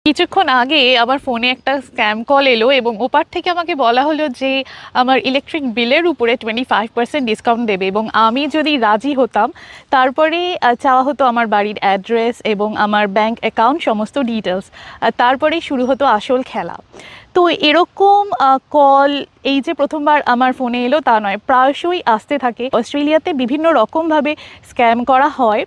কিছুক্ষণ আগে আমার ফোনে একটা স্ক্যাম কল এলো এবং ওপার থেকে আমাকে বলা হলো যে আমার ইলেকট্রিক বিলের উপরে 25% ডিসকাউন্ট দেবে এবং আমি যদি রাজি হতাম তারপরে চাওয়া হতো আমার বাড়ির অ্যাড্রেস এবং আমার ব্যাংক অ্যাকাউন্ট সমস্ত ডিটেলস। তারপরেই শুরু হতো আসল খেলা। তো এরকম কল এই যে প্রথমবার আমার ফোনে এলো তা নয়, প্রায়শই আসতে থাকে। অস্ট্রেলিয়াতে বিভিন্ন রকমভাবে স্ক্যাম করা হয়,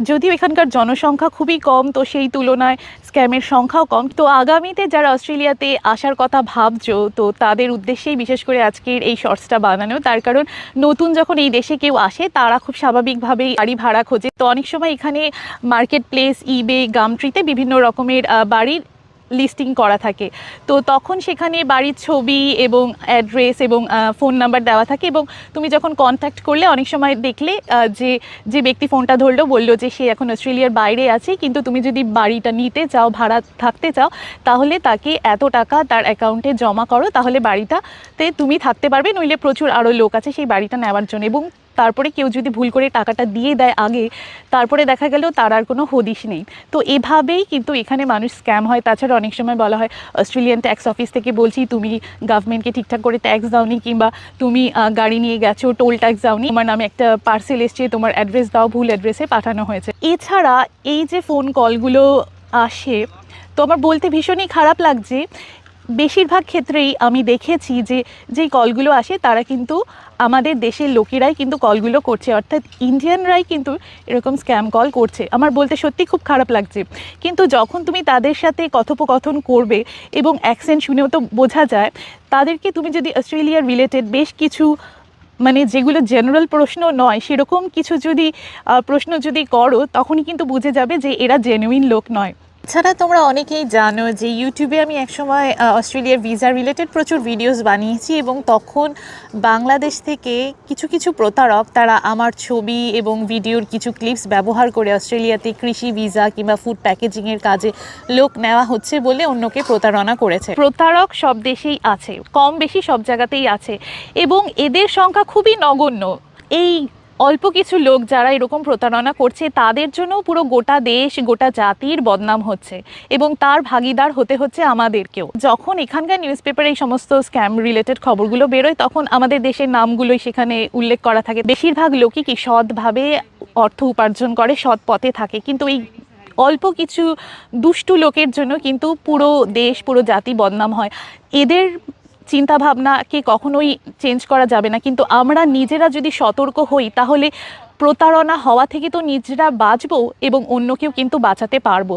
যদিও এখানকার জনসংখ্যা খুবই কম, তো সেই তুলনায় স্ক্যামের সংখ্যাও কম। তো আগামীতে যারা অস্ট্রেলিয়াতে আসার কথা ভাবছো, তো তাদের উদ্দেশ্যেই বিশেষ করে আজকের এই শর্টসটা বানানো। তার কারণ নতুন যখন এই দেশে কেউ আসে তারা খুব স্বাভাবিকভাবেই বাড়ি ভাড়া খোঁজে। তো অনেক সময় এখানে মার্কেট প্লেস, ইবে, গামট্রিতে বিভিন্ন রকমের বাড়ির লিস্টিং করা থাকে। তো তখন সেখানে বাড়ির ছবি এবং অ্যাড্রেস এবং ফোন নাম্বার দেওয়া থাকে এবং তুমি যখন কন্ট্যাক্ট করলে অনেক সময় দেখলে যে ব্যক্তি ফোনটা ধরলো বললো যে সে এখন অস্ট্রেলিয়ার বাইরে আছে, কিন্তু তুমি যদি বাড়িটা নিতে চাও, ভাড়া থাকতে চাও, তাহলে তাকে এত টাকা তার অ্যাকাউন্টে জমা করো, তাহলে বাড়িটাতে তুমি থাকতে পারবে, নইলে প্রচুর আরও লোক আছে সেই বাড়িটা নেওয়ার জন্য। এবং তারপরে কেউ যদি ভুল করে টাকাটা দিয়ে দেয় আগে, তারপরে দেখা গেল তার আর কোনো হদিশ নেই। তো এভাবেই কিন্তু এখানে মানুষ স্ক্যাম হয়। তাছাড়া অনেক সময় বলা হয় অস্ট্রেলিয়ান ট্যাক্স অফিস থেকে বলছি তুমি গভর্নমেন্টকে ঠিকঠাক করে ট্যাক্স দাওনি, কিংবা তুমি গাড়ি নিয়ে গেছো, টোল ট্যাক্স দাওনি, তোমার নামে একটা পার্সেল এসছে, তোমার অ্যাড্রেস দাও, ভুল অ্যাড্রেসে পাঠানো হয়েছে। এছাড়া এই যে ফোন কলগুলো আসে, তো আমার বলতে ভীষণই খারাপ লাগছে। বেশিরভাগ ক্ষেত্রেই আমি দেখেছি যে যেই কলগুলো আসে তারা কিন্তু আমাদের দেশের লোকেরাই কিন্তু কলগুলো করছে, অর্থাৎ ইন্ডিয়ানরাই কিন্তু এরকম স্ক্যাম কল করছে। আমার বলতে সত্যি খুব খারাপ লাগছে। কিন্তু যখন তুমি তাদের সাথে কথোপকথন করবে এবং অ্যাকসেন্ট শুনেও তো বোঝা যায়, তাদেরকে তুমি যদি অস্ট্রেলিয়ার রিলেটেড বেশ কিছু, মানে যেগুলো জেনারেল প্রশ্ন নয় সেরকম কিছু যদি প্রশ্ন যদি করো, তখনই কিন্তু বুঝে যাবে যে এরা জেনুইন লোক নয়। এছাড়া তোমরা অনেকেই জানো যে ইউটিউবে আমি একসময় অস্ট্রেলিয়ার ভিসা রিলেটেড প্রচুর ভিডিওস বানিয়েছি এবং তখন বাংলাদেশ থেকে কিছু কিছু প্রতারক তারা আমার ছবি এবং ভিডিওর কিছু ক্লিপস ব্যবহার করে অস্ট্রেলিয়াতে কৃষি ভিসা কিংবা ফুড প্যাকেজিংয়ের কাজে লোক নেওয়া হচ্ছে বলে অন্যকে প্রতারণা করেছে। প্রতারক সব দেশেই আছে, কম বেশি সব জায়গাতেই আছে এবং এদের সংখ্যা খুবই নগণ্য। এই অল্প কিছু লোক যারা এরকম প্রতারণা করছে তাদের জন্য পুরো গোটা দেশ, গোটা জাতির বদনাম হচ্ছে এবং তার ভাগিদার হতে হচ্ছে আমাদেরকেও। যখন এখানকার নিউজ পেপারে এই সমস্ত স্ক্যাম রিলেটেড খবরগুলো বেরোয়, তখন আমাদের দেশের নামগুলোই সেখানে উল্লেখ করা থাকে। বেশিরভাগ লোকই কি সৎভাবে অর্থ উপার্জন করে, সৎ পথে থাকে, কিন্তু এই অল্প কিছু দুষ্টু লোকের জন্য কিন্তু পুরো দেশ, পুরো জাতি বদনাম হয়। এদের চিন্তাভাবনাকে কখনোই চেঞ্জ করা যাবে না, কিন্তু আমরা নিজেরা যদি সতর্ক হই তাহলে প্রতারণা হওয়া থেকে তো নিজেরা বাঁচবো এবং অন্যকেও কিন্তু বাঁচাতে পারবো।